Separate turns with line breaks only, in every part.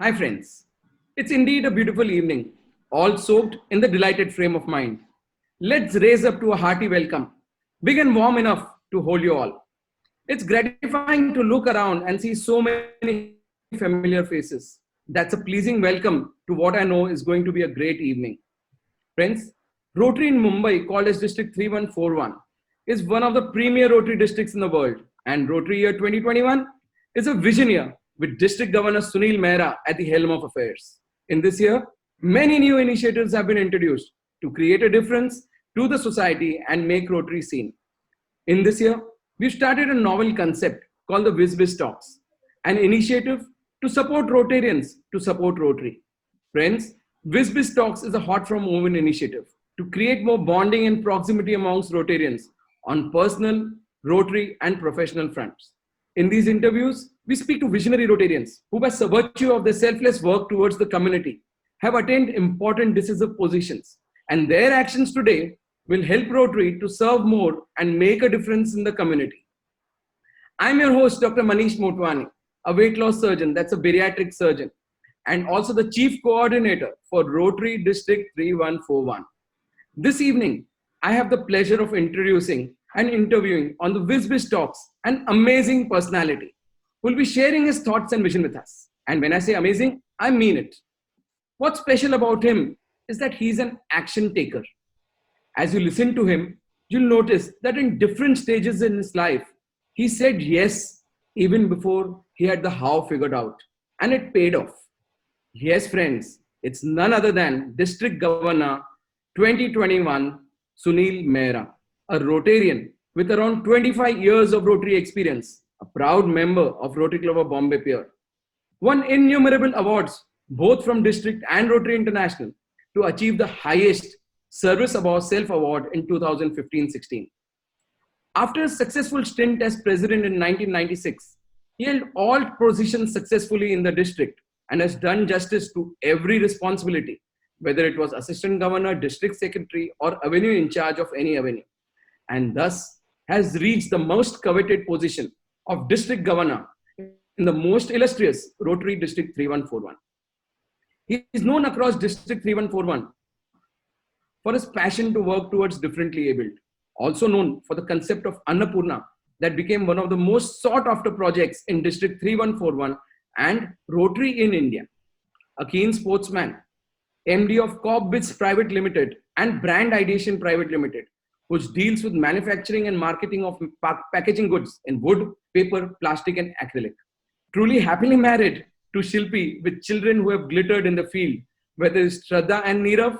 Hi, friends. It's indeed a beautiful evening, all soaked in the delighted frame of mind. Let's raise up to a hearty welcome, big and warm enough to hold you all. It's gratifying to look around and see so many familiar faces. That's a pleasing welcome to what I know is going to be a great evening. Friends, Rotary in Mumbai, called as District 3141, is one of the premier Rotary districts in the world, and Rotary year 2021 is a vision year with District Governor Sunil Mehra at the helm of affairs. In this year, many new initiatives have been introduced to create a difference to the society and make Rotary seen. In this year, we've started a novel concept called the WizBiz Talks, an initiative to support Rotarians to support Rotary. Friends, WizBiz Talks is a hot from oven initiative to create more bonding and proximity amongst Rotarians on personal, Rotary, and professional fronts. In these interviews, we speak to visionary Rotarians who, by virtue of their selfless work towards the community, have attained important decisive positions, and their actions today will help Rotary to serve more and make a difference in the community. I'm your host, Dr. Manish Motwani, a weight loss surgeon, that's a bariatric surgeon, and also the chief coordinator for Rotary District 3141. This evening, I have the pleasure of introducing and interviewing on the WizBiz Talks an amazing personality who will be sharing his thoughts and vision with us. And when I say amazing, I mean it. What's special about him is that he's an action taker. As you listen to him, you'll notice that in different stages in his life, he said yes even before he had the how figured out, and it paid off. Yes, friends, it's none other than District Governor 2021 Sunil Mehra, a Rotarian with around 25 years of Rotary experience, a proud member of Rotary Club of Bombay Pier, won innumerable awards both from District and Rotary International to achieve the highest Service Above Self Award in 2015-16. After a successful stint as president in 1996, he held all positions successfully in the district and has done justice to every responsibility, whether it was assistant governor, district secretary, or avenue in charge of any avenue, and thus has reached the most coveted position of district governor in the most illustrious Rotary District 3141. He is known across District 3141 for his passion to work towards differently abled, also known for the concept of Annapurna that became one of the most sought after projects in District 3141 and Rotary in India. A keen sportsman, MD of Cobbits Private Limited and Brand Ideation Private Limited, which deals with manufacturing and marketing of packaging goods in wood, paper, plastic, and acrylic. Truly happily married to Shilpi with children who have glittered in the field, whether it's Shraddha and Neerav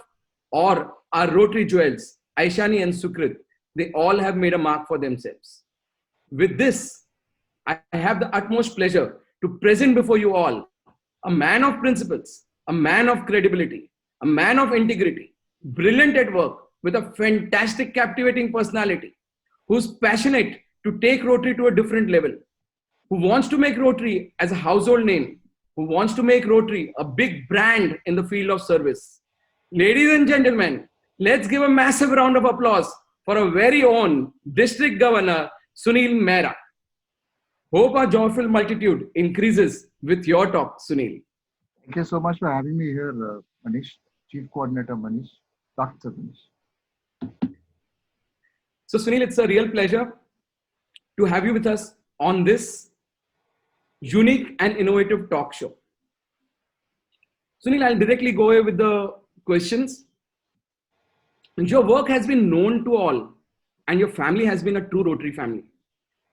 or our Rotary jewels, Aishani and Sukrit, they all have made a mark for themselves. With this, I have the utmost pleasure to present before you all a man of principles, a man of credibility, a man of integrity, brilliant at work with a fantastic, captivating personality, who's passionate to take Rotary to a different level, who wants to make Rotary as a household name, who wants to make Rotary a big brand in the field of service. Ladies and gentlemen, let's give a massive round of applause for our very own District Governor, Sunil Mehra. Hope our joyful multitude increases with your talk, Sunil.
Thank you so much for having me here, Manish, Chief Coordinator Manish, Dr. Manish.
So, Sunil, it's a real pleasure to have you with us on this unique and innovative talk show. Sunil, I'll directly go away with the questions. Your work has been known to all, and your family has been a true Rotary family.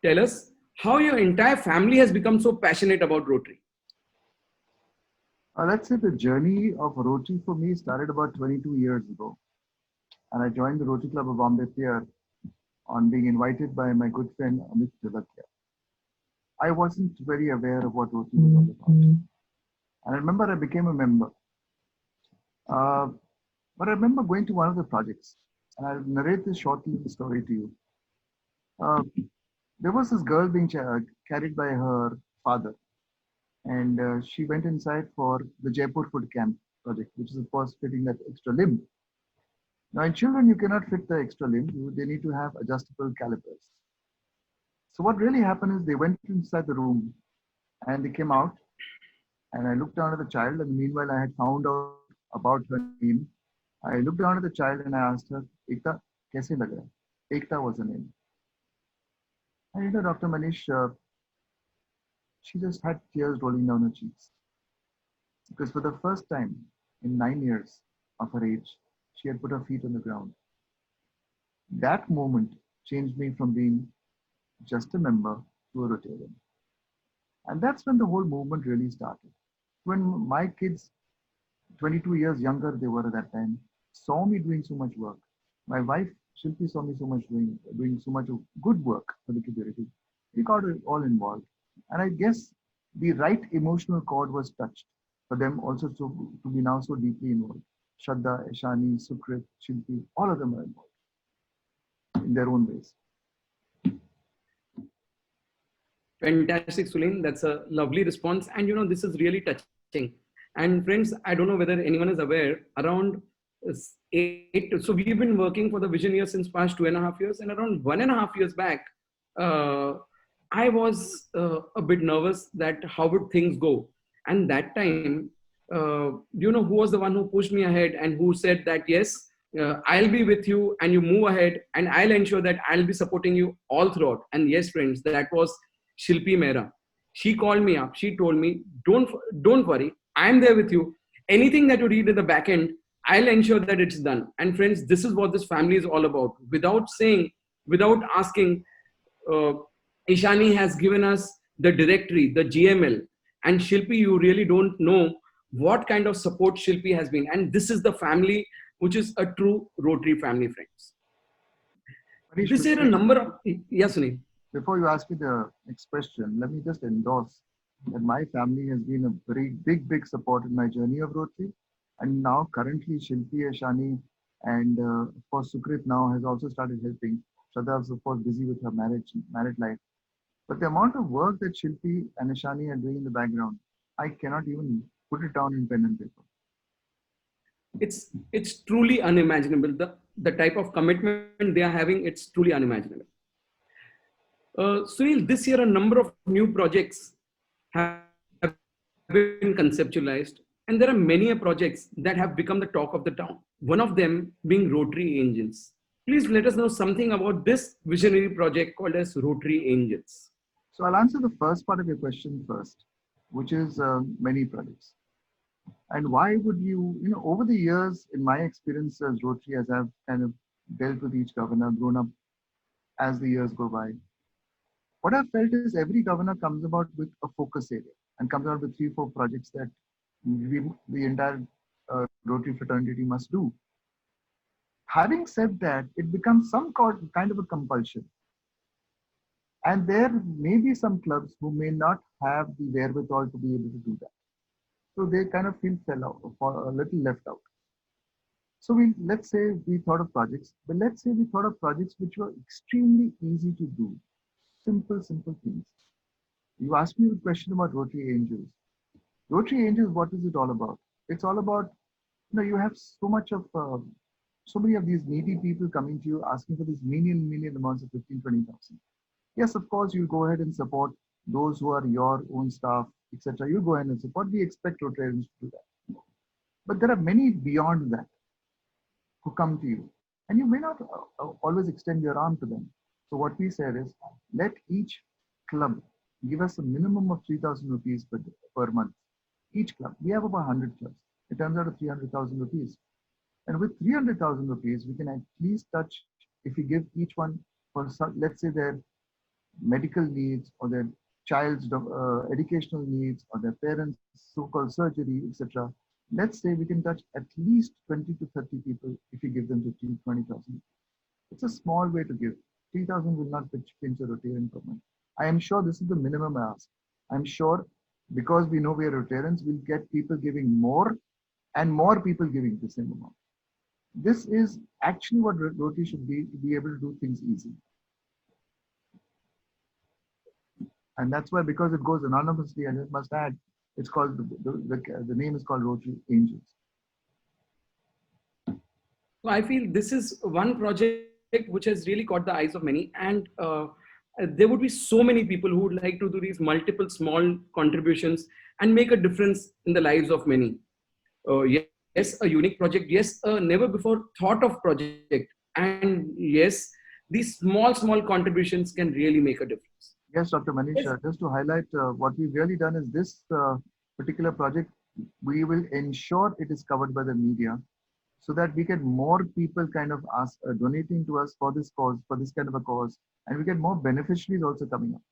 Tell us how your entire family has become so passionate about Rotary.
Let's say the journey of Rotary for me started about 22 years ago. And I joined the Rotary Club of Bombay Pier on being invited by my good friend Amit Tilakia. I wasn't very aware of what Rotary was all about. And I remember I became a member. But I remember going to one of the projects, and I'll narrate this short little story to you. There was this girl being carried by her father, and she went inside for the Jaipur Food Camp project, which is of course fitting that extra limb. Now in children, you cannot fit the extra limb, they need to have adjustable calipers. So what really happened is they went inside the room and they came out And I looked down at the child, and meanwhile, I had found out about her name. I looked down at the child and I asked her, Ekta, kaise lag raha hai? Ekta was her name. And Dr. Manish, she just had tears rolling down her cheeks. Because for the first time in 9 years of her age, she had put her feet on the ground. That moment changed me from being just a member to a Rotarian. And that's when the whole movement really started. When my kids, 22 years younger they were at that time, saw me doing so much work. My wife, Shilpi, saw me so much doing so much of good work for the community. We got all involved. And I guess the right emotional chord was touched for them also to be now so deeply involved. Shraddha, Ishani, Sukrit, Shilpi, all of them are involved in their own ways.
Fantastic, Sulin. That's a lovely response. And this is really touching. And friends, I don't know whether anyone is aware, around 8. So we've been working for the Vision Year since past 2.5 years. And around 1.5 years back, I was a bit nervous that how would things go. And that time, who was the one who pushed me ahead and who said that, yes, I'll be with you and you move ahead and I'll ensure that I'll be supporting you all throughout. And yes, friends, that was Shilpi Mehra. She called me up. She told me, don't worry. I'm there with you. Anything that you read at the back end, I'll ensure that it's done. And friends, this is what this family is all about. Without saying, without asking, uh, Ishani has given us the directory, the GML. And Shilpi, you really don't know what kind of support Shilpi has been. And this is the family, which is a true Rotary family, friends.
Manish,
This is a number of, yes, Sunil.
before you ask me the next question, let me just endorse that my family has been a very big support in my journey of Rotary. And now currently Shilpi, Ashani, and of course Sukrit now has also started helping. Shraddha is of course busy with her married life. But the amount of work that Shilpi and Ashani are doing in the background, I cannot even put it down in pen and paper.
It's truly unimaginable. The type of commitment they are having, it's truly unimaginable. Sunil, this year a number of new projects have been conceptualized, and there are many projects that have become the talk of the town. One of them being Rotary Angels. Please let us know something about this visionary project called as Rotary Angels.
So I'll answer the first part of your question first, which is many projects. And why would over the years, in my experience as Rotary, as I've kind of dealt with each governor, grown up as the years go by, what I've felt is every governor comes about with a focus area and comes out with 3, 4 projects that the entire Rotary fraternity must do. Having said that, it becomes some kind of a compulsion. And there may be some clubs who may not have the wherewithal to be able to do that. So they kind of feel fell out, or a little left out. So let's say we thought of projects, but let's say we thought of projects which were extremely easy to do. Simple things. You asked me a question about Rotary Angels. Rotary Angels, what is it all about? It's all about, you have so many of these needy people coming to you asking for this million amounts of 15, 20,000. Yes, of course, you go ahead and support those who are your own staff, etc. You go ahead and support. We expect Rotarians to do that. But there are many beyond that who come to you, and you may not always extend your arm to them. So what we said is, let each club give us a minimum of 3,000 rupees per month. Each club, we have about 100 clubs. It turns out to 300,000 rupees. And with 300,000 rupees, we can at least touch, if we give each one for, let's say, their medical needs or their child's educational needs or their parents' so-called surgery, etc. Let's say we can touch at least 20 to 30 people if you give them 15, 20,000. It's a small way to give. 3,000 will not pinch a Rotarian per month. I am sure this is the minimum ask. I'm sure because we know we are Rotarians, we'll get people giving more and more people giving the same amount. This is actually what Rotary should be able to do things easy. And that's why, because it goes anonymously, and it must add, it's called, the name is called Rotary Angels.
So I feel this is one project which has really caught the eyes of many. And there would be so many people who would like to do these multiple small contributions and make a difference in the lives of many. Yes, a unique project. Yes, a never before thought of project. And yes, these small contributions can really make a difference.
Yes, Dr. Manish,
Yes.
just to highlight what we've really done is this particular project, we will ensure it is covered by the media so that we get more people kind of ask, donating to us for this cause, for this kind of a cause, and we get more beneficiaries also coming up.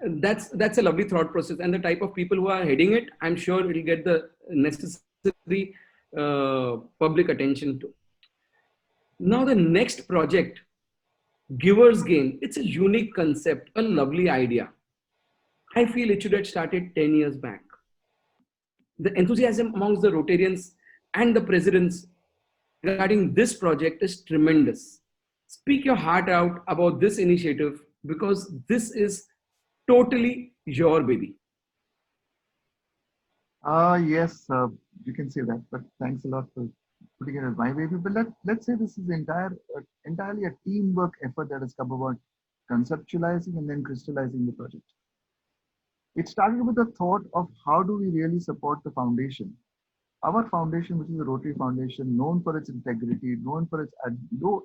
That's a lovely thought process, and the type of people who are heading it, I'm sure will get the necessary public attention to. Now the next project, Giver's Gain. It's a unique concept, a lovely idea. I feel it should have started 10 years back. The enthusiasm amongst the Rotarians and the presidents regarding this project is tremendous. Speak your heart out about this initiative because this is totally your baby.
Yes, you can say that, but thanks a lot for putting it as my baby. But let's say this is entirely a teamwork effort that has come about conceptualizing and then crystallizing the project. It started with the thought of how do we really support the foundation. Our foundation, which is the Rotary Foundation, known for its integrity, known for its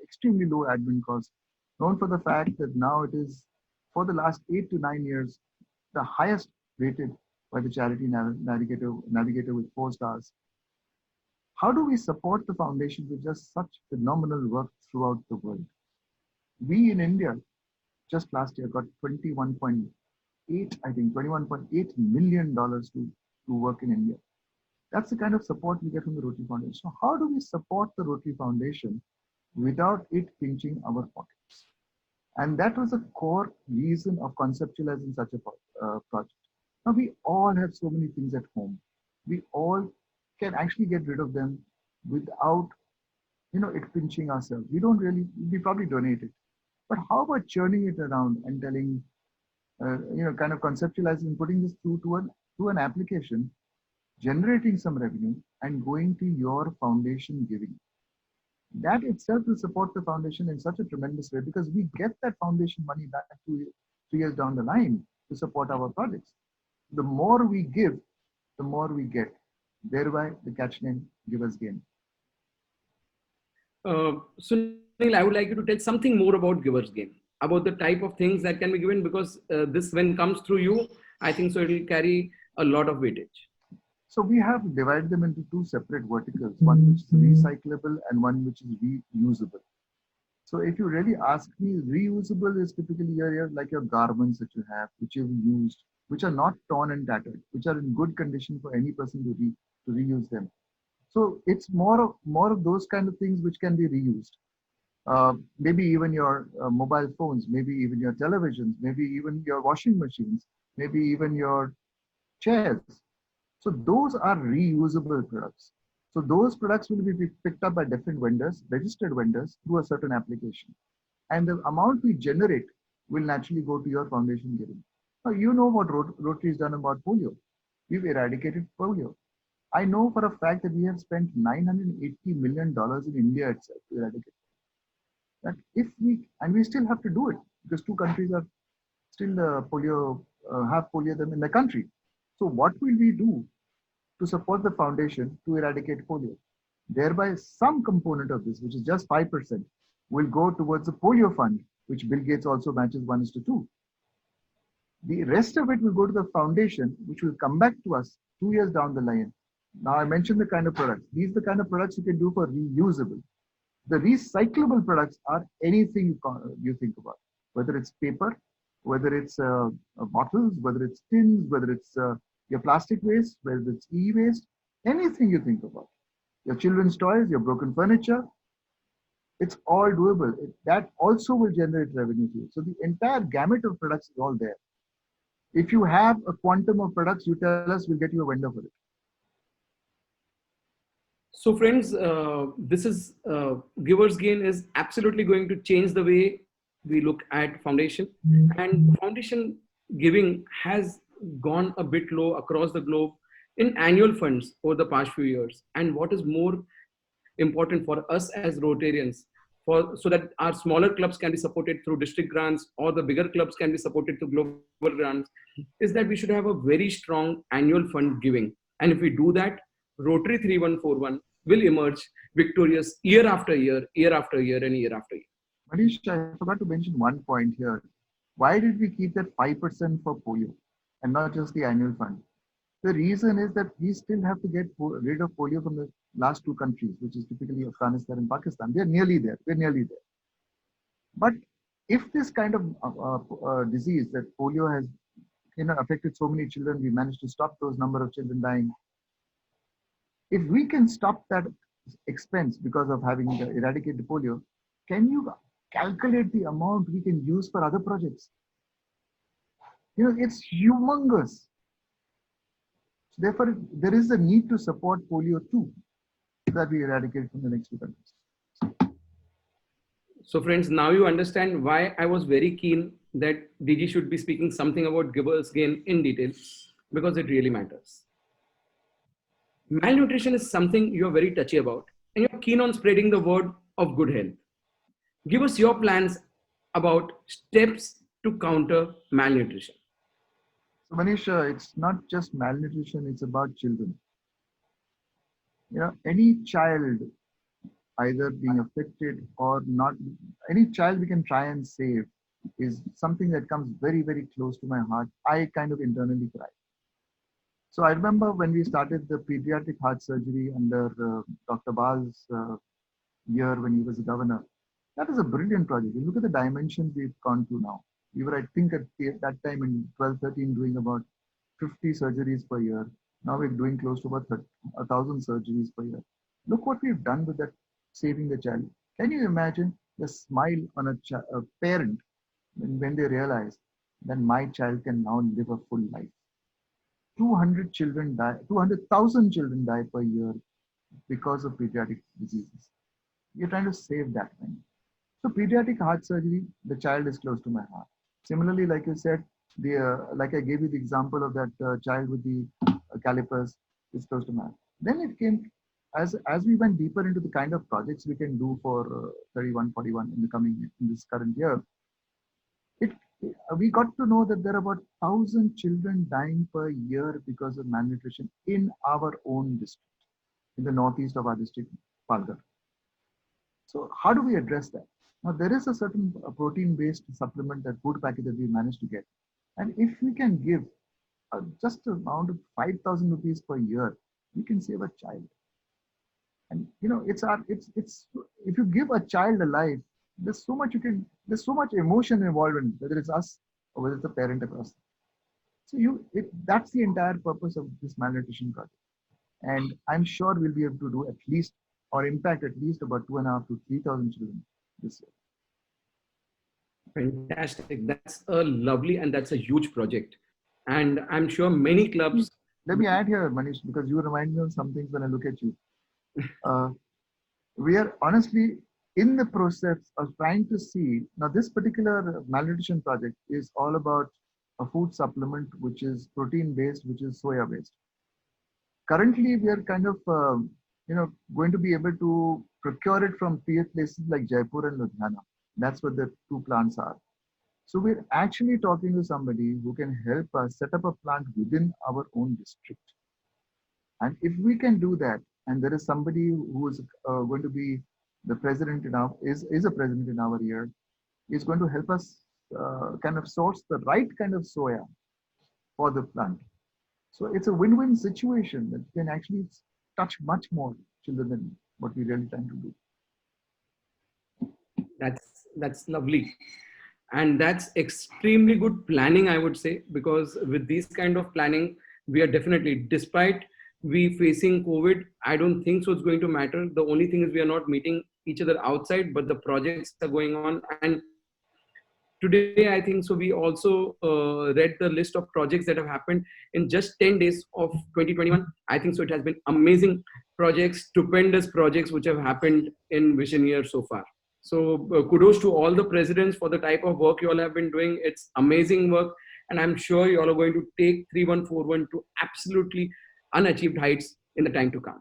extremely low admin cost, known for the fact that now it is, for the last 8 to 9 years, the highest rated by the Charity Navigator with 4 stars. How do we support the foundation with just such phenomenal work throughout the world? We in India, just last year, got 21.8 million dollars to work in India. That's the kind of support we get from the Rotary Foundation. So how do we support the Rotary Foundation without it pinching our pockets? And that was a core reason of conceptualizing such a project. Now we all have so many things at home. We all can actually get rid of them without, it pinching ourselves. We probably donate it. But how about churning it around and telling, kind of conceptualizing, putting this through to an application, generating some revenue and going to your foundation giving. That itself will support the foundation in such a tremendous way because we get that foundation money back 2 years down the line to support our projects. The more we give, the more we get. Thereby, the catch name Giver's Gain.
Sunil, I would like you to tell something more about Giver's Gain, about the type of things that can be given, because this, when comes through you, I think so it will carry a lot of weightage.
So we have divided them into 2 separate verticals, one which is recyclable and one which is reusable. So if you really ask me, reusable is typically like your garments that you have, which you've used, which are not torn and tattered, which are in good condition for any person to reuse them. So it's more of those kind of things which can be reused. Maybe even your mobile phones, maybe even your televisions, maybe even your washing machines, maybe even your chairs. So those are reusable products. So those products will be picked up by different vendors, registered vendors, through a certain application. And the amount we generate will naturally go to your foundation giving. Now, you know what Rotary has done about polio. We've eradicated polio. I know for a fact that we have spent $980 million in India itself to eradicate it. That and we still have to do it because 2 countries are still have polio them in the country. So what will we do to support the foundation to eradicate polio? Thereby, some component of this, which is just 5%, will go towards the polio fund, which Bill Gates also matches 1:2. The rest of it will go to the foundation, which will come back to us 2 years down the line. Now, I mentioned the kind of products. These are the kind of products you can do for reusable. The recyclable products are anything you think about, whether it's paper, whether it's bottles, whether it's tins, whether it's your plastic waste, whether it's e-waste, anything you think about. Your children's toys, your broken furniture, it's all doable. That also will generate revenue to you. So the entire gamut of products is all there. If you have a quantum of products, you tell us, we'll get you a vendor for it.
So friends, this is Giver's Gain is absolutely going to change the way we look at foundation. And foundation giving has gone a bit low across the globe in annual funds over the past few years. And what is more important for us as Rotarians, so that our smaller clubs can be supported through district grants or the bigger clubs can be supported through global grants, is that we should have a very strong annual fund giving. And if we do that, Rotary 3141 will emerge victorious year after year, year after year, and year after year.
Manish, I forgot to mention one point here. Why did we keep that 5% for polio and not just the annual fund? The reason is that we still have to get rid of polio from the last two countries, which is typically Afghanistan and Pakistan. They're nearly there. We're nearly there. But if this kind of disease that polio has affected so many children, we managed to stop those number of children dying. If we can stop that expense because of having eradicated the polio, can you calculate the amount we can use for other projects? It's humongous. Therefore, there is a need to support polio too, that we eradicate from the next two countries.
So friends, now you understand why I was very keen that DG should be speaking something about Givers Gain in detail, because it really matters. Malnutrition is something you're very touchy about, and you're keen on spreading the word of good health. Give us your plans about steps to counter malnutrition.
So Manish, it's not just malnutrition, it's about children. Any child either being affected or not, any child we can try and save is something that comes very, very close to my heart. I kind of internally cry. So I remember when we started the pediatric heart surgery under Dr. Bal's year when he was a governor. That is a brilliant project. You look at the dimensions we've gone to now. We were, I think, at that time in 12-13 doing about 50 surgeries per year. Now we're doing close to about 1,000 surgeries per year. Look what we've done with that, saving the child. Can you imagine the smile on a parent when they realize that my child can now live a full life? 200,000 children die per year because of pediatric diseases. We're trying to save that many. So pediatric heart surgery, the child is close to my heart. Similarly, like you said, like I gave you the example of that child with the calipers is close to my heart. Then it came, as we went deeper into the kind of projects we can do for 3141 in this current year, we got to know that there are about 1,000 children dying per year because of malnutrition in our own district, in the northeast of our district, Palghar. So how do we address that? Now, there is a certain protein-based supplement, that food packet that we managed to get. And if we can give just an amount of 5,000 rupees per year, we can save a child. And if you give a child a life, there's so much emotion involved in it, whether it's us or whether it's a parent across. So that's the entire purpose of this malnutrition project. And I'm sure we'll be able to do at least about 2,500 to 3,000 children this
year. Fantastic. That's a lovely and that's a huge project. And I'm sure many clubs.
Let me add here, Manish, because you remind me of some things when I look at you. We are honestly in the process of trying to see, now this particular malnutrition project is all about a food supplement which is protein based, which is soya based. Currently, we are kind of going to be able to procure it from places like Jaipur and Ludhiana. That's what the two plants are. So we're actually talking to somebody who can help us set up a plant within our own district. And if we can do that, and there is somebody who is going to be the president is a president in our year, is going to help us kind of source the right kind of soya for the plant. So it's a win-win situation that can actually touch much more children than what we're really trying to do.
That's lovely. And that's extremely good planning, I would say, because with these kind of planning, we are definitely, despite we facing COVID, I don't think so it's going to matter. The only thing is we are not meeting each other outside, but the projects are going on. And today, I think so we also read the list of projects that have happened in just 10 days of 2021. I think so it has been amazing projects, stupendous projects which have happened in Vision Year so far. So kudos to all the presidents for the type of work you all have been doing. It's amazing work. And I'm sure you all are going to take 3141 to absolutely unachieved heights in the time to come.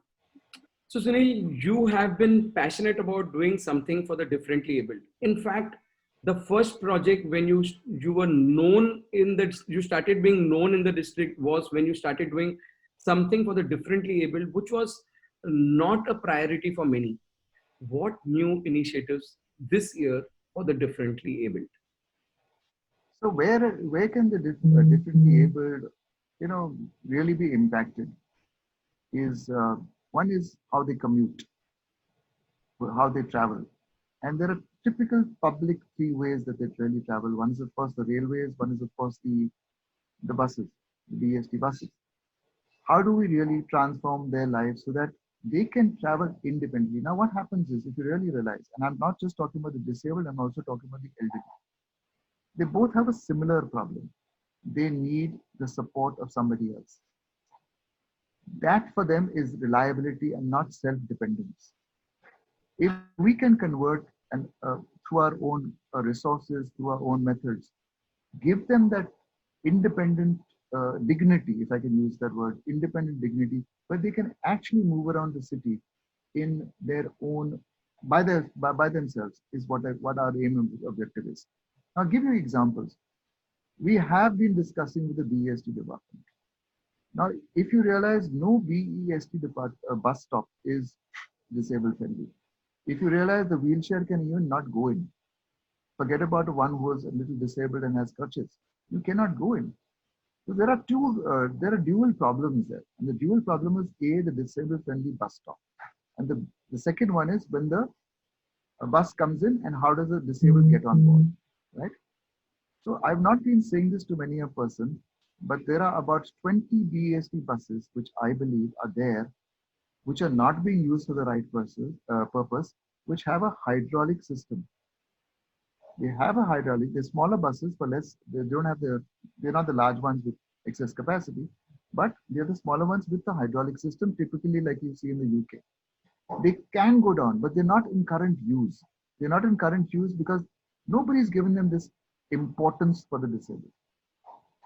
So, Sunil, you have been passionate about doing something for the differently abled. In fact, the first project when you were known in the you started being known in the district was when you started doing something for the differently abled, which was not a priority for many. What new initiatives this year for the differently abled?
So where can the differently abled, really be impacted? Is one is how they commute, how they travel, and there are typical public three ways that they really travel. One is of course the railways. One is of course the buses, the BST buses. How do we really transform their lives so that they can travel independently? Now, what happens is, if you really realize, and I'm not just talking about the disabled, I'm also talking about the elderly. They both have a similar problem. They need the support of somebody else. That for them is reliability and not self-dependence. If we can convert and through our own resources, through our own methods, give them that independent dignity, if I can use that word, independent dignity, where they can actually move around the city in their own, by themselves, is what our aim and objective is. I'll give you examples. We have been discussing with the BEST department. Now, if you realize no bus stop is disabled friendly. If you realize the wheelchair can even not go in, forget about one who is a little disabled and has crutches. You cannot go in. So there are dual problems there. And the dual problem is A, the disabled friendly bus stop. And the second one is when the bus comes in and how does the disabled get on board, right? So I've not been saying this to many a person, but there are about 20 BEST buses, which I believe are there, which are not being used for the right purpose, which have a hydraulic system. They have a hydraulic. They're smaller buses, but less. They don't have they're not the large ones with excess capacity, but they're the smaller ones with the hydraulic system, typically like you see in the UK. They can go down, but they're not in current use. They're not in current use because nobody's given them this importance for the disabled.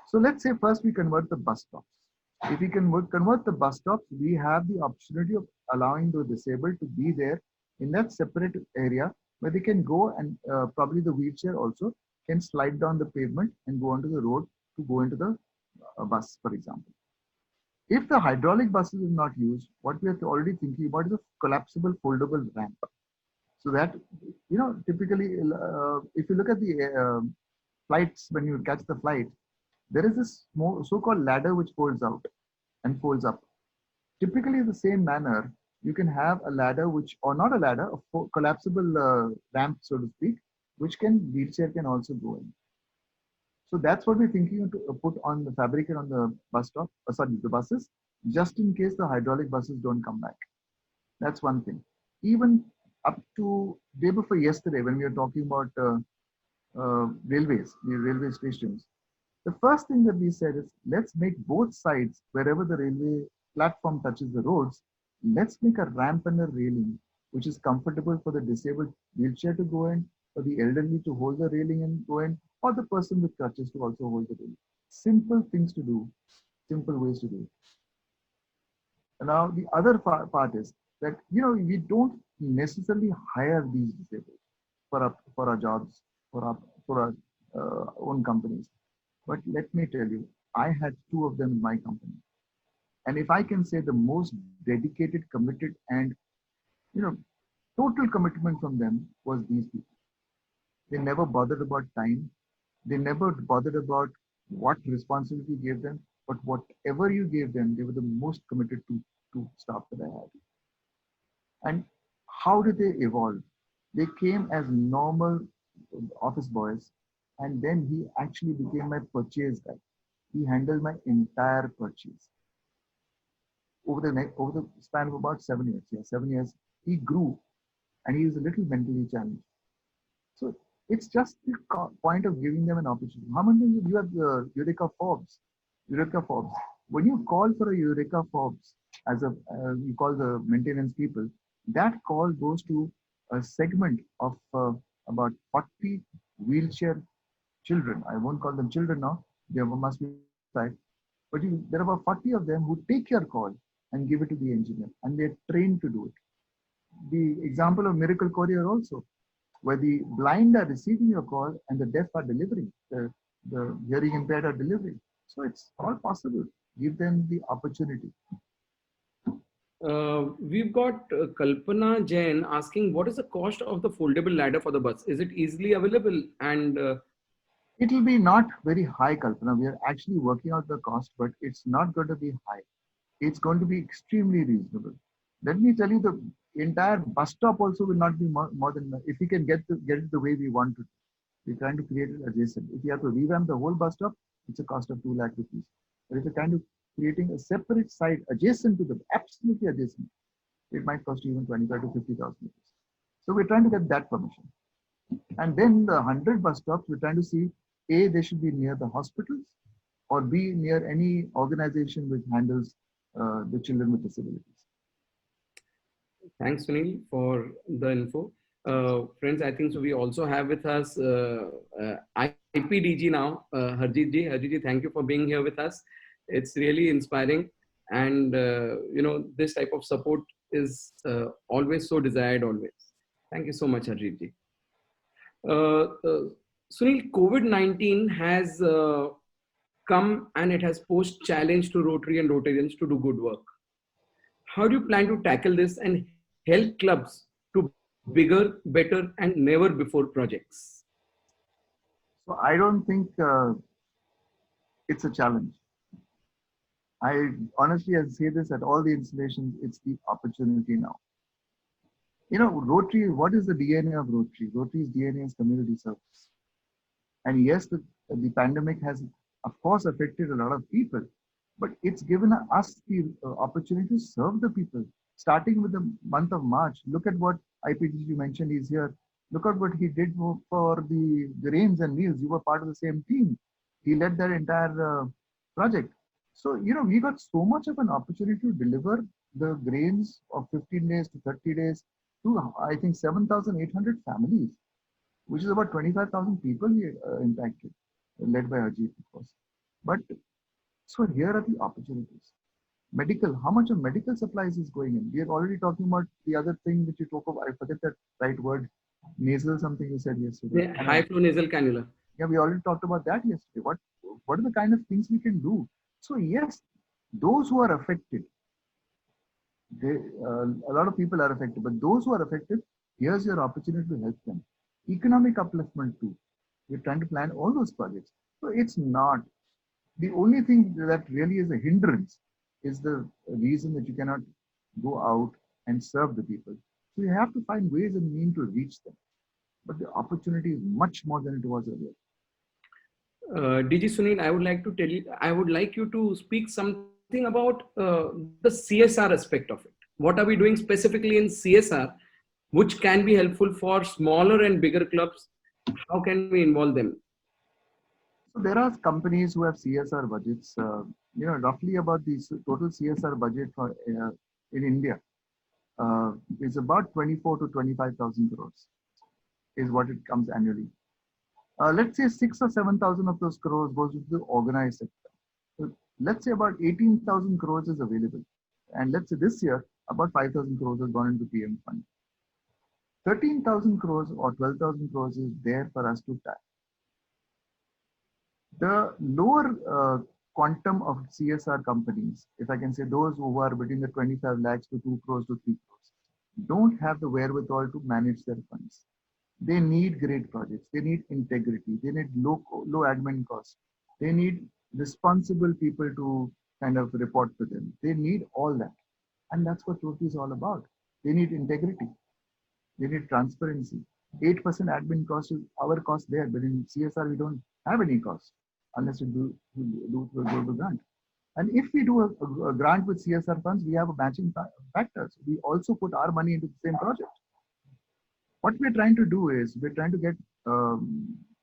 So let's say first we convert the bus stops. If we can convert the bus stops, we have the opportunity of allowing the disabled to be there in that separate area where they can go and probably the wheelchair also can slide down the pavement and go onto the road to go into the bus, for example. If the hydraulic buses are not used, what we are already thinking about is a collapsible foldable ramp. So that, typically, if you look at the flights, when you catch the flight, there is this so-called ladder which folds out and folds up. Typically, in the same manner, you can have a ladder which, or not a ladder, a collapsible ramp, so to speak, which wheelchair can also go in. So that's what we're thinking to put on the fabricate on the bus stop, sorry, the buses, just in case the hydraulic buses don't come back. That's one thing. Even up to day before yesterday, when we were talking about railways, the railway stations, the first thing that we said is let's make both sides, wherever the railway platform touches the roads, let's make a ramp and a railing, which is comfortable for the disabled wheelchair to go in, for the elderly to hold the railing and go in, or the person with crutches to also hold the railing. Simple things to do, simple ways to do it. And now the other part is that we don't necessarily hire these disabled for our jobs, for our own companies. But let me tell you, I had two of them in my company. And if I can say the most dedicated, committed, and you know, total commitment from them was these people. They never bothered about time. They never bothered about what responsibility you gave them. But whatever you gave them, they were the most committed to staff that I had. And how did they evolve? They came as normal office boys, and then he actually became my purchase guy. He handled my entire purchase over the span of about 7 years. Yeah, 7 years. He grew, and he was a little mentally challenged. So it's just the point of giving them an opportunity. How many of you have Eureka Forbes? Eureka Forbes. When you call for a Eureka Forbes, as you call the maintenance people, that call goes to a segment of about 40 wheelchair children. I won't call them children now. There must be side, but there are about 40 of them who take your call and give it to the engineer, and they're trained to do it. The example of Miracle Courier also, where the blind are receiving your call and the deaf are delivering, the hearing impaired are delivering. So it's all possible. Give them the opportunity.
We've got Kalpana Jain asking, what is the cost of the foldable ladder for the bus? Is it easily available? And
It will be not very high, Kalpana. We are actually working out the cost, but it's not going to be high. It's going to be extremely reasonable. Let me tell you, the entire bus stop also will not be more than, if we can get it the way we want to. We're trying to create it adjacent. If you have to revamp the whole bus stop, it's a cost of 2 lakh rupees. But if you're kind of creating a separate site adjacent to the, absolutely adjacent, it might cost you even 25 to 50,000 rupees. So we're trying to get that permission. And then the 100 bus stops, we're trying to see, A, they should be near the hospitals, or B, near any organization which handles the children with disabilities.
thanks, Sunil, for the info. Friends, I think so. We also have with us IPDG now, Harjeet ji. Harjeet ji, thank you for being here with us. It's really inspiring. And, this type of support is always so desired, always. Thank you so much, Harjeet ji. Sunil, COVID-19 has come and it has posed challenge to Rotary and Rotarians to do good work. How do you plan to tackle this and help clubs to bigger, better, and never before projects?
So I don't think it's a challenge. I honestly, I say this at all the installations, it's the opportunity now. Rotary, what is the DNA of Rotary? Rotary's DNA is community service. And yes, the pandemic has, of course, affected a lot of people, but it's given us the opportunity to serve the people. Starting with the month of March, look at what IPDG mentioned, he's here. Look at what he did for the grains and meals. You were part of the same team. He led that entire project. So, we got so much of an opportunity to deliver the grains of 15 days to 30 days to, I think, 7,800 families, which is about 25,000 people impacted, led by Harjeet, of course. But so here are the opportunities. Medical, how much of medical supplies is going in? We are already talking about the other thing which you talk about. I forget that right word, nasal something you said yesterday.
Yeah, high flow nasal cannula.
Yeah, we already talked about that yesterday. What are the kind of things we can do? So yes, those who are affected, a lot of people are affected, but those who are affected, here's your opportunity to help them. Economic upliftment too. We're trying to plan all those projects. So it's not, the only thing that really is a hindrance is the reason that you cannot go out and serve the people. So you have to find ways and means to reach them. But the opportunity is much more than it was earlier.
DG Sunil, I would like you to speak something about the CSR aspect of it. What are we doing specifically in CSR, which can be helpful for smaller and bigger clubs? How can we involve them?
So there are companies who have CSR budgets. Roughly about the total CSR budget for in India is about 24 to 25,000 crores, is what it comes annually. Let's say 6 or 7,000 of those crores goes to the organized sector. So let's say about 18,000 crores is available. And let's say this year, about 5,000 crores has gone into PM fund. 13,000 crores or 12,000 crores is there for us to tap. The lower quantum of CSR companies, if I can say those who are between the 25 lakhs to 2 crores to 3 crores, don't have the wherewithal to manage their funds. They need great projects. They need integrity. They need low admin costs. They need responsible people to kind of report to them. They need all that. And that's what Rotary is all about. They need integrity. They need transparency. 8% admin cost is our cost there, but in CSR, we don't have any cost unless we do a global grant. And if we do a grant with CSR funds, we have a matching factor. So we also put our money into the same project. What we're trying to do is we're trying to get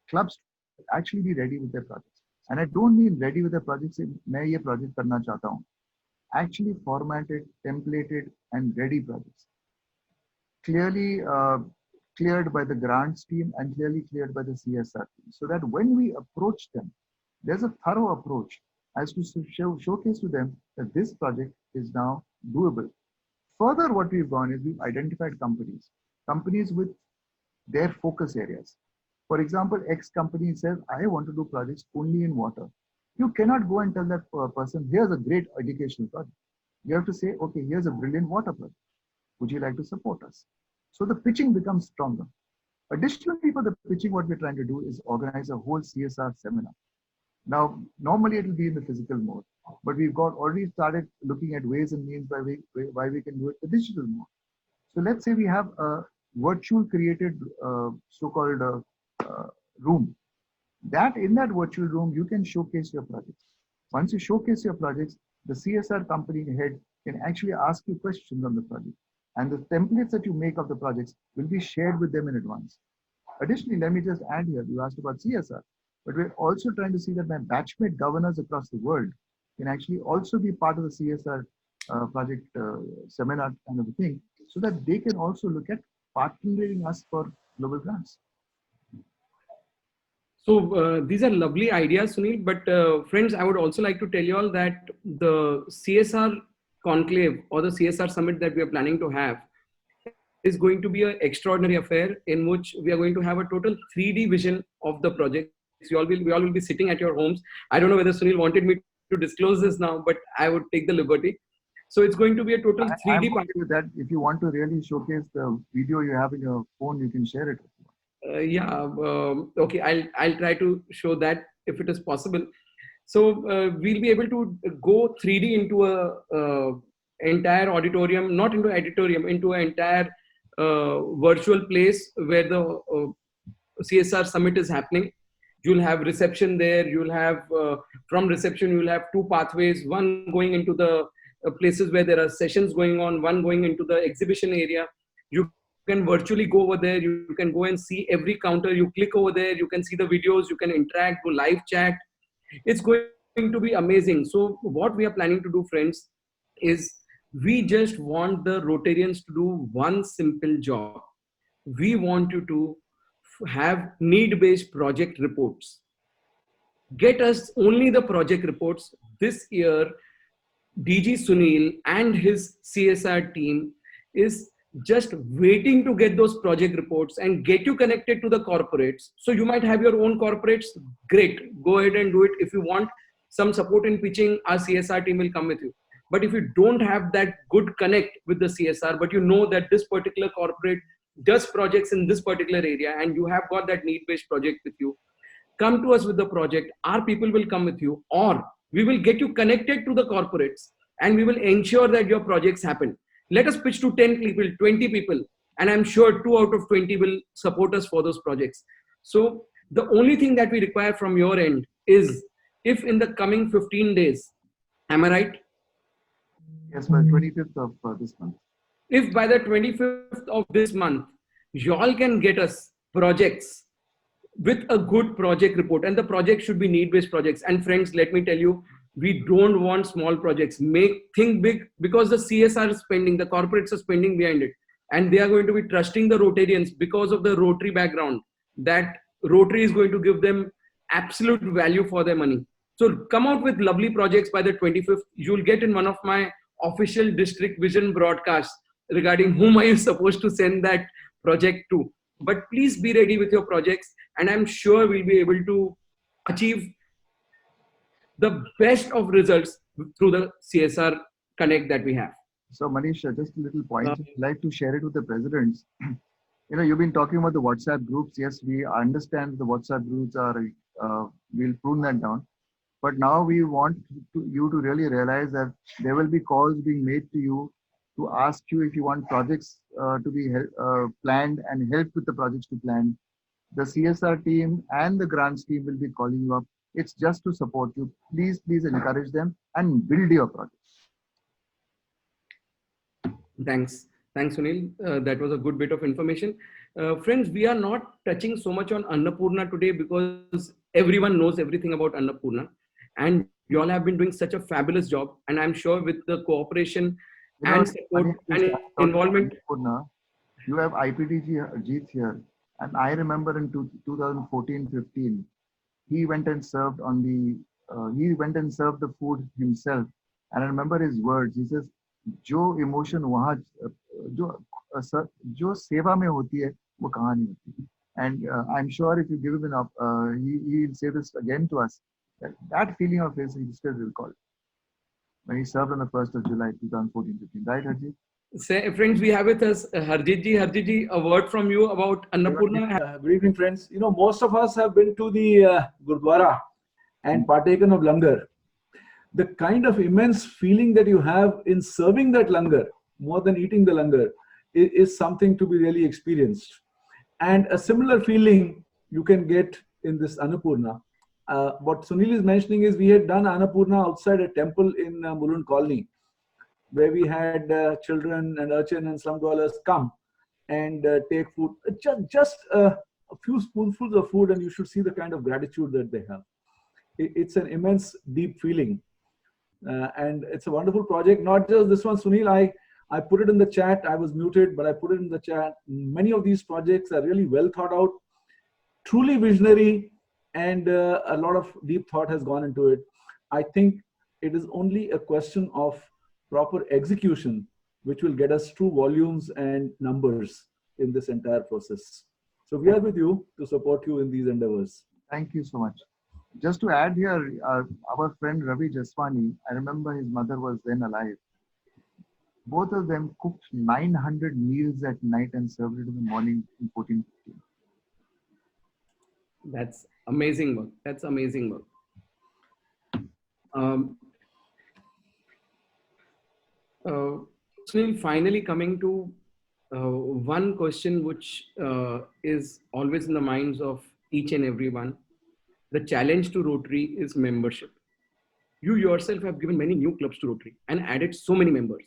clubs to actually be ready with their projects. And I don't mean ready with their projects in मैं ये project करना चाहता हूँ. Actually formatted, templated, and ready projects. Clearly cleared by the grants team and clearly cleared by the CSR team. So that when we approach them, there's a thorough approach as to showcase to them that this project is now doable. Further, what we've done is we've identified companies with their focus areas. For example, X company says, I want to do projects only in water. You cannot go and tell that person, here's a great educational project. You have to say, okay, here's a brilliant water project. Would you like to support us? So the pitching becomes stronger. Additionally, for the pitching, what we're trying to do is organize a whole CSR seminar. Now, normally it will be in the physical mode, but we've got already started looking at ways and means by we can do it the digital mode. So let's say we have a virtual created so-called room. That in that virtual room, you can showcase your projects. Once you showcase your projects, the CSR company head can actually ask you questions on the project. And the templates that you make of the projects will be shared with them in advance. Additionally, let me just add here, you asked about CSR, but we're also trying to see that my batchmate governors across the world can actually also be part of the CSR project seminar kind of a thing, so that they can also look at partnering us for global grants.
So these are lovely ideas, Sunil. But friends, I would also like to tell you all that the CSR conclave or the CSR summit that we are planning to have is going to be an extraordinary affair in which we are going to have a total 3D vision of the project. We all will be sitting at your homes. I don't know whether Sunil wanted me to disclose this now, but I would take the liberty. So it's going to be a total 3D.
I'm okay with that. If you want to really showcase the video you have in your phone, you can share it.
Okay, I'll try to show that if it is possible. So we'll be able to go 3D into a entire auditorium, not into auditorium, into an entire virtual place where the CSR summit is happening. You'll have reception there. You'll have from reception you'll have two pathways: one going into the places where there are sessions going on, one going into the exhibition area. You can virtually go over there. You can go and see every counter. You click over there. You can see the videos. You can interact, do live chat. It's going to be amazing. So what we are planning to do, friends, is we just want the Rotarians to do one simple job. We want you to have need-based project reports. Get us only the project reports. This year, DG Sunil and his CSR team is just waiting to get those project reports and get you connected to the corporates. So you might have your own corporates. Great, go ahead and do it. If you want some support in pitching, our CSR team will come with you. But if you don't have that good connect with the CSR, but you know that this particular corporate does projects in this particular area and you have got that need-based project with you, come to us with the project. Our people will come with you, or we will get you connected to the corporates and we will ensure that your projects happen. Let us pitch to 10 people, 20 people, and I'm sure 2 out of 20 will support us for those projects. So the only thing that we require from your end is, if in the coming 15 days, am I right?
Yes, by 25th of this month.
If by the 25th of this month, y'all can get us projects with a good project report, and the project should be need-based projects. And friends, let me tell you, we don't want small projects. Think big, because the CSR is spending, the corporates are spending behind it, and they are going to be trusting the Rotarians because of the Rotary background, that Rotary is going to give them absolute value for their money. So come out with lovely projects by the 25th. You'll get in one of my official district vision broadcasts regarding whom are you supposed to send that project to. But please be ready with your projects, and I'm sure we'll be able to achieve the best of results through the CSR connect that we have.
So Manish, just a little point. I'd like to share it with the presidents. You know, you've been talking about the WhatsApp groups. Yes, we understand the WhatsApp groups are, we'll prune that down. But now we want you to really realize that there will be calls being made to you to ask you if you want projects to be planned and help with the projects to plan. The CSR team and the grants team will be calling you up. It's just to support you. Please encourage them and build your projects.
Thanks, Sunil. That was a good bit of information. Friends, we are not touching so much on Annapurna today because everyone knows everything about Annapurna, and you all have been doing such a fabulous job. And I'm sure with the cooperation and support and involvement.
Annapurna, you have IPDG here, and I remember in 2014-15, he went and served on the he went and served the food himself. And I remember his words. He says, जो emotion वहाँ जो जो सेवा में होती है वो कहाँ नहीं होती. And I'm sure if you give him enough, he'll say this again to us. That feeling of his, he still recall when he served on the 1st of July 2014-15. Right, Harjeet?
Friends, we have with us Harjeet ji. Harjeet ji, a word from you about Annapurna.
Good evening, friends. You know, most of us have been to the Gurdwara and partaken of langar. The kind of immense feeling that you have in serving that langar, more than eating the langar, is something to be really experienced. And a similar feeling you can get in this Annapurna. What Sunil is mentioning is we had done Annapurna outside a temple in Mulund Colony, where we had children and urchin and slum dwellers come and take food. Just a few spoonfuls of food, and you should see the kind of gratitude that they have. It's an immense, deep feeling. And it's a wonderful project. Not just this one, Sunil, I put it in the chat. I was muted, but I put it in the chat. Many of these projects are really well thought out, truly visionary, and a lot of deep thought has gone into it. I think it is only a question of proper execution, which will get us true volumes and numbers in this entire process. So we are with you to support you in these endeavors.
Thank you so much. Just to add here, our friend Ravi Jaswani, I remember his mother was then alive. Both of them cooked 900 meals at night and served it in the morning in 1415.
That's amazing work. That's amazing work. Sunil, finally coming to one question which is always in the minds of each and everyone. The challenge to Rotary is membership. You yourself have given many new clubs to Rotary and added so many members.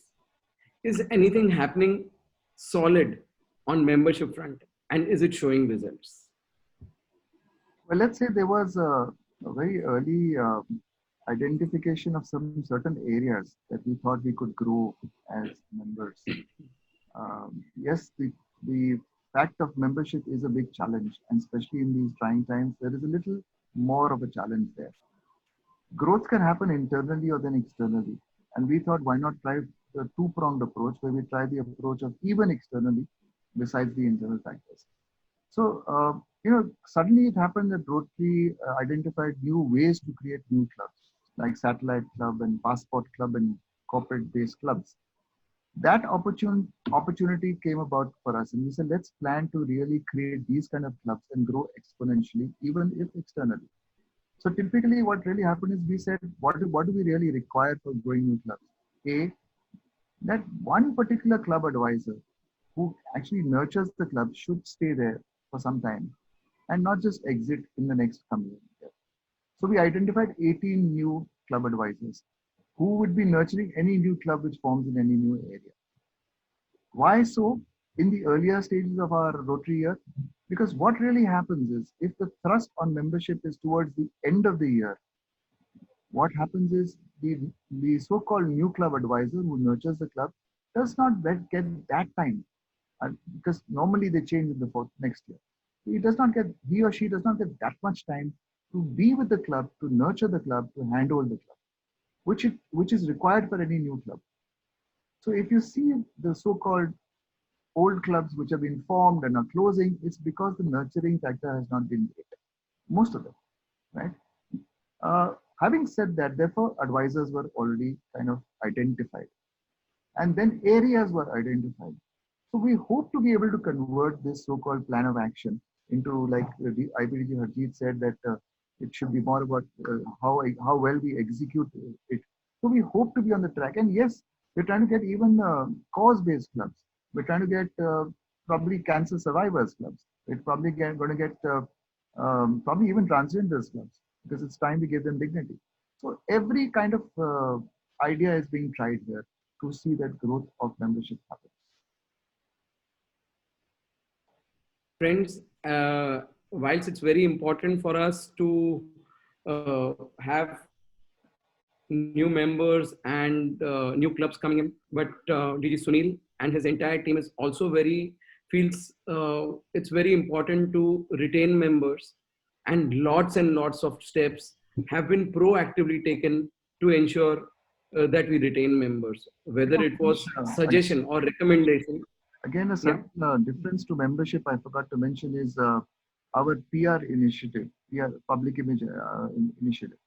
Is anything happening solid on membership front, and is it showing results?
Well, let's say there was a very early identification of some certain areas that we thought we could grow as members. Yes, the fact of membership is a big challenge, and especially in these trying times, there is a little more of a challenge there. Growth can happen internally or then externally. And we thought, why not try the two-pronged approach where we try the approach of even externally besides the internal factors. So, suddenly it happened that Rotary identified new ways to create new clubs like Satellite Club and Passport Club and corporate-based clubs. That opportunity came about for us, and we said, let's plan to really create these kind of clubs and grow exponentially, even if externally. So typically what really happened is we said, what do we really require for growing new clubs? A, that one particular club advisor who actually nurtures the club should stay there for some time and not just exit in the next coming year. So we identified 18 new club advisors who would be nurturing any new club which forms in any new area. Why so? In the earlier stages of our Rotary year, because what really happens is if the thrust on membership is towards the end of the year, what happens is the so-called new club advisor who nurtures the club does not get that time, because normally they change in the next year. He or she does not get that much time to be with the club, to nurture the club, to handle the club, which is required for any new club. So if you see the so-called old clubs which have been formed and are closing, it's because the nurturing factor has not been great. Most of them, right? Having said that, therefore, advisors were already kind of identified. And then areas were identified. So we hope to be able to convert this so-called plan of action into, like the IPDG Harjeet said, that it should be more about how well we execute it. So we hope to be on the track. And yes, we're trying to get even cause-based clubs. We're trying to get probably cancer survivors clubs. We're probably going to get probably even transgenders clubs, because it's time we give them dignity. So every kind of idea is being tried here to see that growth of membership happen.
Friends, whilst it's very important for us to have new members and new clubs coming in, but DG Sunil and his entire team is also feels it's very important to retain members, and lots of steps have been proactively taken to ensure that we retain members, whether it was
Again,
suggestion or recommendation.
again, a certain difference to membership I forgot to mention is our PR initiative, PR public image initiative.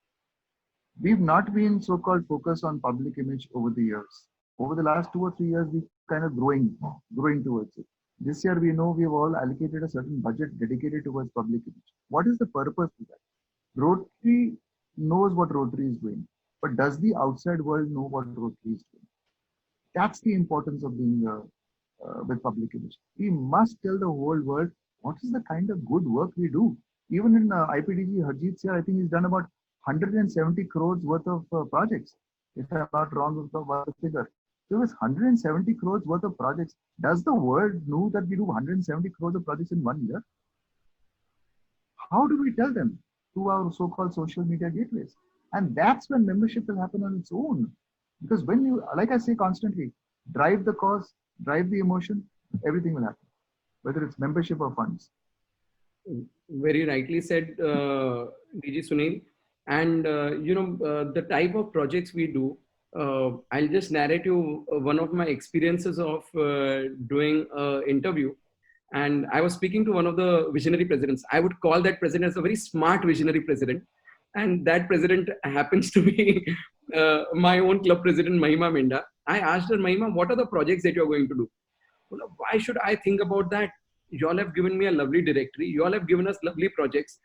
We've not been so-called focused on public image over the years. Over the last 2 or 3 years, we've kind of growing towards it. This year, we know we've all allocated a certain budget dedicated towards public image. What is the purpose of that? Rotary knows what Rotary is doing, but does the outside world know what Rotary is doing? That's the importance of being with public image. We must tell the whole world what is the kind of good work we do. Even in IPDG, Harjeet here, I think he's done about 170 crores worth of projects. If I'm not wrong with the figure. There was 170 crores worth of projects. Does the world know that we do 170 crores of projects in 1 year? How do we tell them? Through our so-called social media gateways. And that's when membership will happen on its own. Because when you, like I say constantly, drive the cause, drive the emotion, everything will happen. Whether it's membership or funds.
Very rightly said, DG Sunil. And the type of projects we do, I'll just narrate you one of my experiences of doing an interview. And I was speaking to one of the visionary presidents. I would call that president as a very smart visionary president. And that president happens to be my own club president, Mahima Minda. I asked her, Mahima, what are the projects that you're going to do? Well, why should I think about that? You all have given me a lovely directory. You all have given us lovely projects.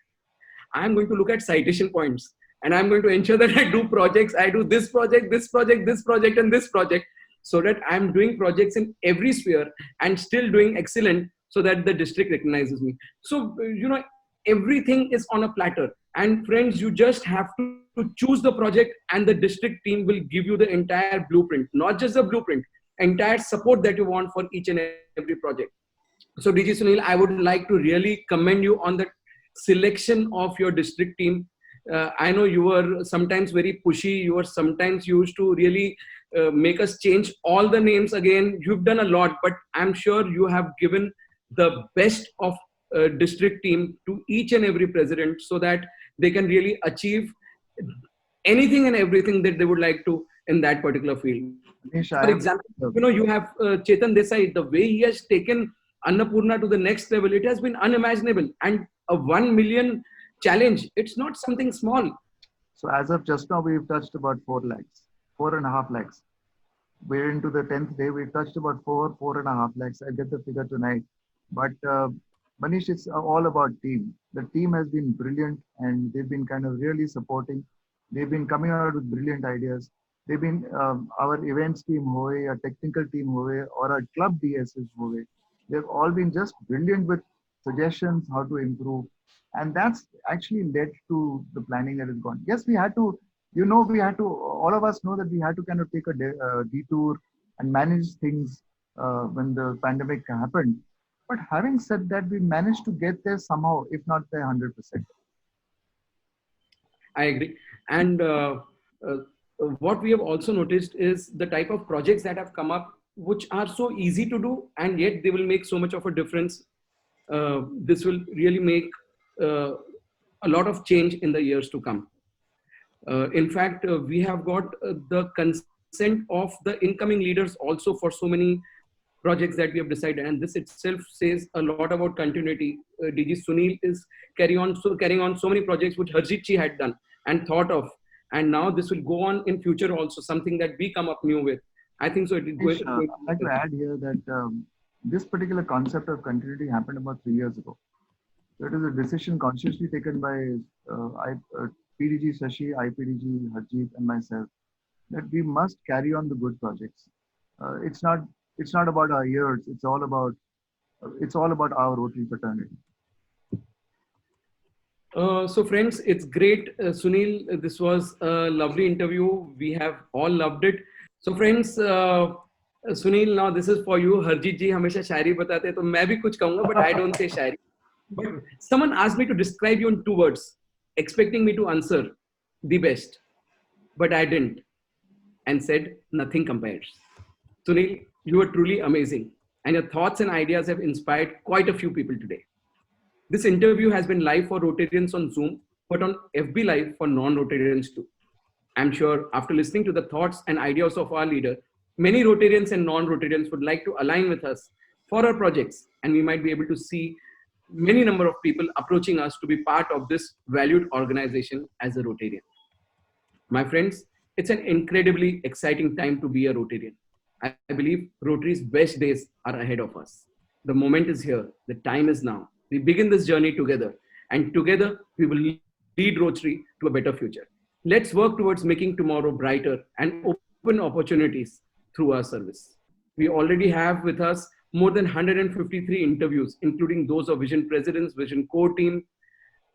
I'm going to look at citation points, and I'm going to ensure that I do projects. I do this project, this project, this project, and this project, so that I'm doing projects in every sphere and still doing excellent, so that the district recognizes me. So, everything is on a platter. And friends, you just have to choose the project, and the district team will give you the entire blueprint, not just the blueprint, entire support that you want for each and every project. So DG Sunil, I would like to really commend you on the selection of your district team. I know you were sometimes very pushy. You were sometimes used to really make us change all the names again. You've done a lot, but I'm sure you have given the best of district team to each and every president, so that they can really achieve anything and everything that they would like to in that particular field. For example, you have Chetan Desai. The way he has taken Annapurna to the next level, it has been unimaginable. And a 1 million challenge, it's not something small.
So as of just now, we've touched about 4 lakhs, 4.5 lakhs. We're into the 10th day. We've touched about 4.5 lakhs. I'll get the figure tonight. But Manish, it's all about team. The team has been brilliant, and they've been kind of really supporting. They've been coming out with brilliant ideas. They've been our events team, our technical team, or our club DSs. They've all been just brilliant with suggestions how to improve. And that's actually led to the planning that has gone. Yes, we had to, all of us know that we had to kind of take a detour and manage things when the pandemic happened. But having said that, we managed to get there somehow, if not there 100%.
I agree. And what we have also noticed is the type of projects that have come up, which are so easy to do, and yet they will make so much of a difference. This will really make a lot of change in the years to come. In fact, we have got the consent of the incoming leaders also for so many projects that we have decided, and this itself says a lot about continuity. DG Sunil is carrying on so many projects which Harjeet ji had done and thought of, and now this will go on in future also, something that we come up new with. I think so.
I'd like to add here that this particular concept of continuity happened about 3 years ago. So it is a decision consciously taken by PDG Shashi, IPDG Harjeet, and myself, that we must carry on the good projects. It's not about our years. It's all about our Rotary fraternity.
So friends, it's great. Sunil, this was a lovely interview. We have all loved it. So friends, Sunil, now this is for you. Harjeet ji हमेशा शायरी बताते हैं, तो मैं भी कुछ कहूँगा, but I don't say Shayari. But someone asked me to describe you in 2 words, expecting me to answer the best, but I didn't, and said nothing compares. Sunil, you are truly amazing, and your thoughts and ideas have inspired quite a few people today. This interview has been live for Rotarians on Zoom, but on FB Live for non-Rotarians too. I'm sure after listening to the thoughts and ideas of our leader, many Rotarians and non-Rotarians would like to align with us for our projects, and we might be able to see many number of people approaching us to be part of this valued organization as a Rotarian. My friends, it's an incredibly exciting time to be a Rotarian. I believe Rotary's best days are ahead of us. The moment is here. The time is now. We begin this journey together, and together we will lead Rotary to a better future. Let's work towards making tomorrow brighter and open opportunities through our service. We already have with us more than 153 interviews, including those of Vision Presidents, Vision Core Team,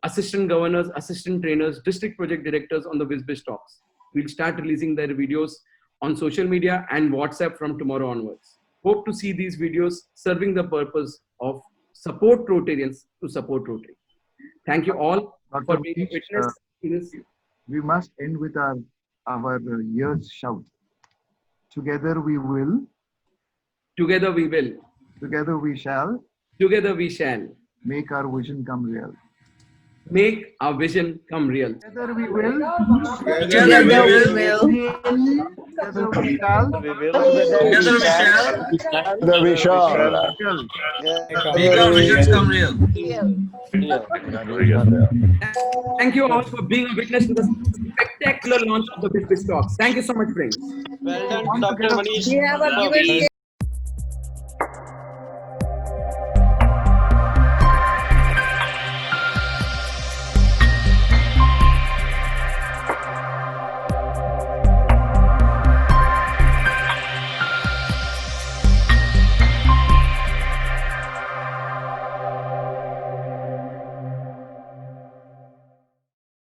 Assistant Governors, Assistant Trainers, District Project Directors on the WizBiz Talks. We'll start releasing their videos on social media and WhatsApp from tomorrow onwards. Hope to see these videos serving the purpose of support Rotarians to support Rotary. Thank you all for being a witness in this.
We must end with our year's shout. Together we will,
Together we will,
together we shall
together we shall
make our vision come real.
make our vision come real.
Together we will,
Together we will.
together we shall,
Together we shall.
Together we shall.
Make our visions come real.
Thank you all for being a witness to the spectacular launch of the WizBiz Talks. Thank you so much, friends.
Well done, Dr. Manish.
We have a given